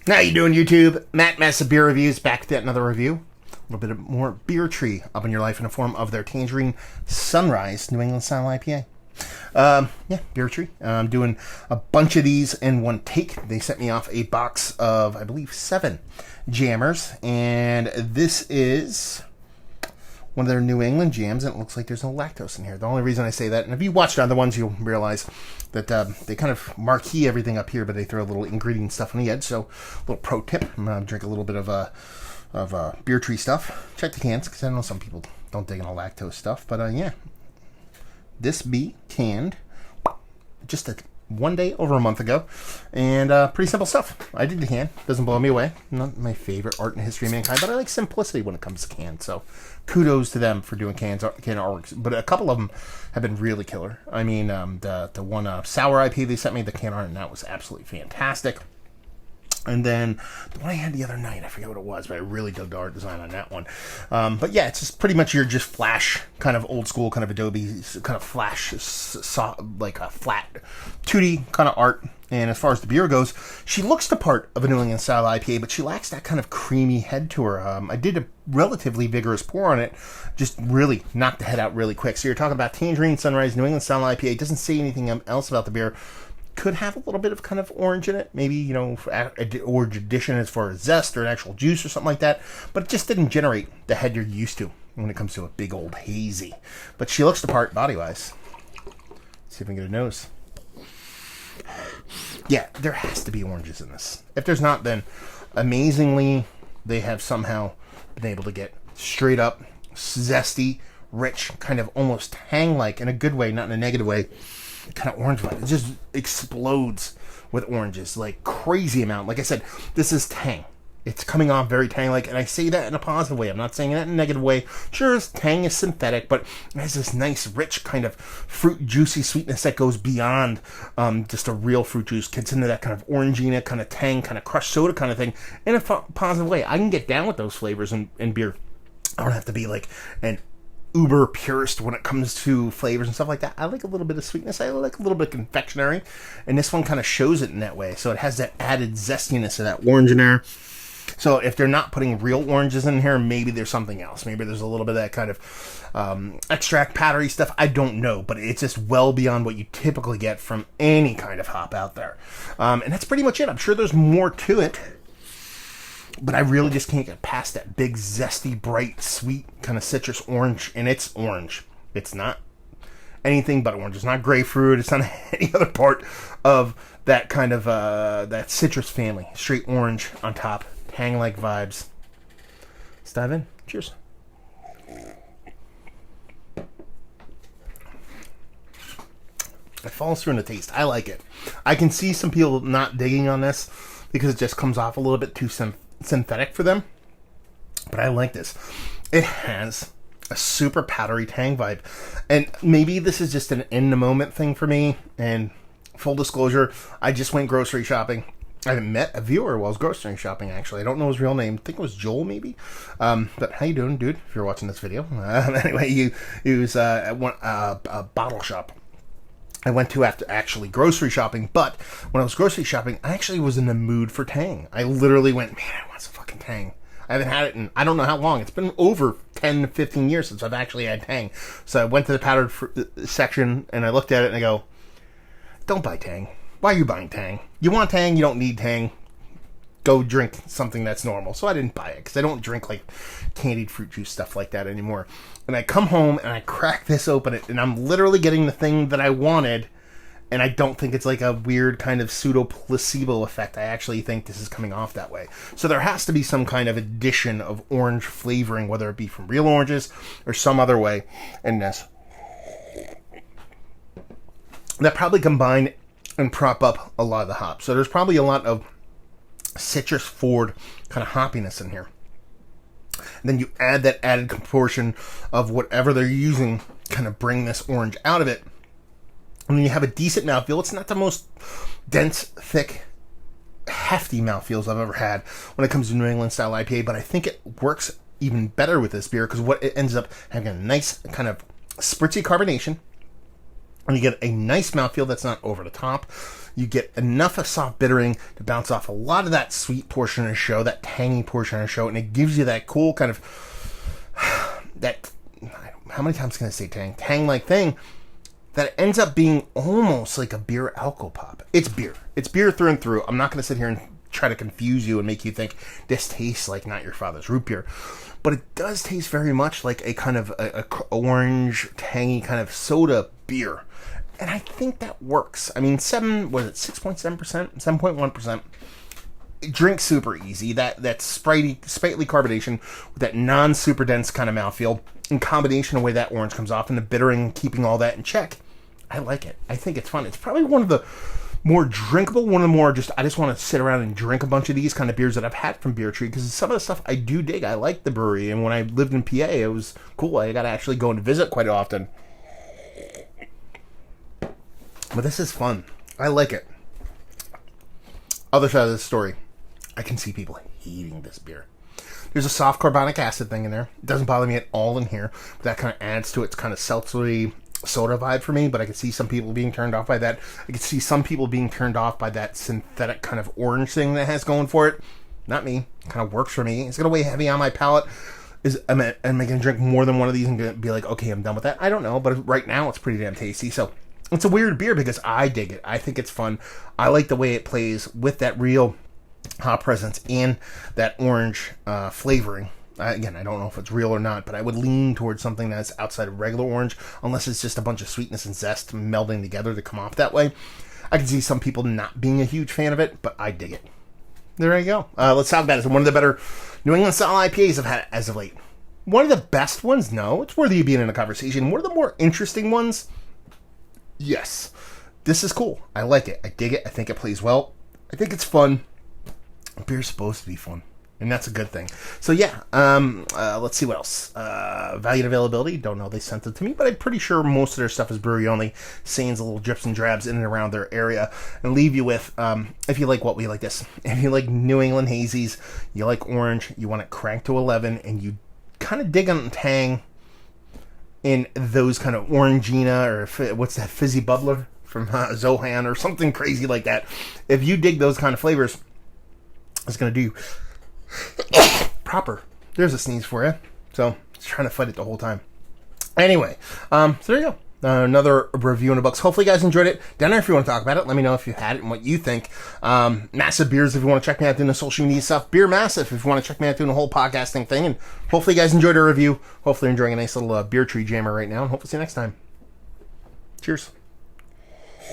How you doing, YouTube? Matt Massa Beer Reviews back with another review. A little bit more Beer Tree up in your life in the form of their Tangerine Sunrise New England Style IPA. Beer Tree. I'm doing a bunch of these in one take. They sent me off a box of, I believe, 7 jammers, and this is one of their New England jams, and it looks like there's no lactose in here. The only reason I say that, and if you watched other ones, you'll realize that they kind of marquee everything up here, but they throw a little ingredient stuff on the edge. So, a little pro tip: I'm gonna drink a little bit of Beer Tree stuff. Check the cans, because I know some people don't dig in the lactose stuff. But yeah, this be canned just one day over a month ago, and pretty simple stuff. I did the can. Doesn't blow me away. Not my favorite art and history of mankind, but I like simplicity when it comes to cans. So kudos to them for doing can artworks. But a couple of them have been really killer. I mean, the one sour IP they sent me, the can art, and that was absolutely fantastic. And then the one I had the other night, I forget what it was, but I really dug the art design on that one. But yeah, it's just pretty much your just flash, kind of old school, kind of Adobe, kind of flash, like a flat 2D kind of art. And as far as the beer goes, she looks the part of a New England style IPA, but she lacks that kind of creamy head to her. I did a relatively vigorous pour on it, just really knocked the head out really quick. So you're talking about Tangerine Sunrise New England style IPA. It doesn't say anything else about the beer. Could have a little bit of kind of orange in it, maybe, orange addition as far as zest or an actual juice or something like that, but it just didn't generate the head you're used to when it comes to a big old hazy. But she looks the part body-wise. See if I can get a nose. Yeah, there has to be oranges in this. If there's not, then amazingly, they have somehow been able to get straight up, zesty, rich, kind of almost tang-like in a good way, not in a negative way, kind of orange vibe. It just explodes with oranges, like crazy amount. Like I said, this is tang. It's coming off very tang-like, and I say that in a positive way. I'm not saying that in a negative way. Sure, tang is synthetic, but it has this nice, rich kind of fruit, juicy sweetness that goes beyond just a real fruit juice. Gets into that kind of orangina, kind of tang, kind of crushed soda kind of thing in a positive way. I can get down with those flavors in beer. I don't have to be like an uber purist when it comes to flavors and stuff like that. I like a little bit of sweetness. I like a little bit of confectionery, and this one kind of shows it in that way. So it has that added zestiness of that orange in there. So if they're not putting real oranges in here, maybe there's something else. Maybe there's a little bit of that kind of extract powdery stuff. I don't know, but it's just well beyond what you typically get from any kind of hop out there. And that's pretty much it. I'm sure there's more to it, but I really just can't get past that big, zesty, bright, sweet kind of citrus orange. And it's orange. It's not anything but orange. It's not grapefruit. It's not any other part of that kind of that citrus family. Straight orange on top. Hang-like vibes. Let's dive in. Cheers. It falls through in the taste. I like it. I can see some people not digging on this because it just comes off a little bit too synthetic for them. But I like this. It has a super powdery tang vibe. And maybe this is just an in-the-moment thing for me. And full disclosure, I just went grocery shopping. I met a viewer while I was grocery shopping, actually. I don't know his real name. I think it was Joel, maybe. But how you doing, dude, if you're watching this video? Anyway, he was at a bottle shop I went to after actually grocery shopping. But when I was grocery shopping, I actually was in the mood for tang. I literally went, man, I want some fucking tang. I haven't had it in I don't know how long. It's been over 10 to 15 years since I've actually had tang. So I went to the powdered section, and I looked at it, and I go, don't buy tang. Why are you buying tang? You want tang, you don't need tang. Go drink something that's normal. So I didn't buy it, because I don't drink like candied fruit juice stuff like that anymore. And I come home, and I crack this open, and I'm literally getting the thing that I wanted, and I don't think it's like a weird kind of pseudo-placebo effect. I actually think this is coming off that way. So there has to be some kind of addition of orange flavoring, whether it be from real oranges or some other way in this. That probably combine and prop up a lot of the hops. So there's probably a lot of citrus forward kind of hoppiness in here. And then you add that added proportion of whatever they're using, kind of bring this orange out of it. And then you have a decent mouthfeel. It's not the most dense, thick, hefty mouthfeels I've ever had when it comes to New England style IPA, but I think it works even better with this beer because what it ends up having a nice kind of spritzy carbonation. And you get a nice mouthfeel that's not over the top. You get enough of soft bittering to bounce off a lot of that sweet portion of the show, that tangy portion of the show, and it gives you that cool kind of, that, how many times can I say tang-like thing, that ends up being almost like a beer alcohol pop. It's beer. It's beer through and through. I'm not going to sit here and try to confuse you and make you think this tastes like Not Your Father's Root Beer. But it does taste very much like a kind of a orange, tangy kind of soda beer. And I think that works. I mean, 6.7%? 7.1%. It drinks super easy. That sprightly carbonation with that non-super dense kind of mouthfeel, in combination of the way that orange comes off and the bittering, keeping all that in check. I like it. I think it's fun. It's probably one of the more drinkable, one of the more I just want to sit around and drink a bunch of these kind of beers that I've had from Beer Tree, because some of the stuff I do dig. I like the brewery, and when I lived in PA, it was cool. I got to actually go and visit quite often. But this is fun. I like it. Other side of the story, I can see people hating this beer. There's a soft carbonic acid thing in there. It doesn't bother me at all in here, but that kind of adds to its kind of seltzery soda vibe for me. But I can see some people being turned off by that. I can see some people being turned off by that synthetic kind of orange thing that it has going for it. Not me. It kind of works for me. It's going to weigh heavy on my palate. Am I going to drink more than one of these and be like, okay, I'm done with that? I don't know, but right now it's pretty damn tasty. So it's a weird beer because I dig it. I think it's fun. I like the way it plays with that real hop presence and that orange flavoring. Again, I don't know if it's real or not, but I would lean towards something that's outside of regular orange, unless it's just a bunch of sweetness and zest melding together to come off that way. I can see some people not being a huge fan of it, but I dig it. There you go. Let's talk about it. It's one of the better New England style IPAs I've had as of late. One of the best ones? No. It's worthy of being in a conversation. One of the more interesting ones? Yes. This is cool. I like it. I dig it. I think it plays well. I think it's fun. Beer's supposed to be fun, and that's a good thing. So yeah, let's see what else. Value and availability, don't know, they sent it to me, but I'm pretty sure most of their stuff is brewery only. Sans a little drips and drabs in and around their area, and leave you with, if you like what we like this, if you like New England hazies, you like orange, you want it cranked to 11, and you kind of dig on the tang in those kind of Orangina, or what's that, fizzy bubbler from Zohan, or something crazy like that. If you dig those kind of flavors, it's going to do proper. There's a sneeze for you. So, just trying to fight it the whole time. Anyway, so there you go. Another review in the books. Hopefully you guys enjoyed it. Down there if you want to talk about it. Let me know if you had it and what you think. Massive Beers if you want to check me out doing the social media stuff. Beer Massive if you want to check me out doing the whole podcasting thing. And hopefully you guys enjoyed our review. Hopefully you're enjoying a nice little Beer Tree jammer right now. And hopefully see you next time. Cheers.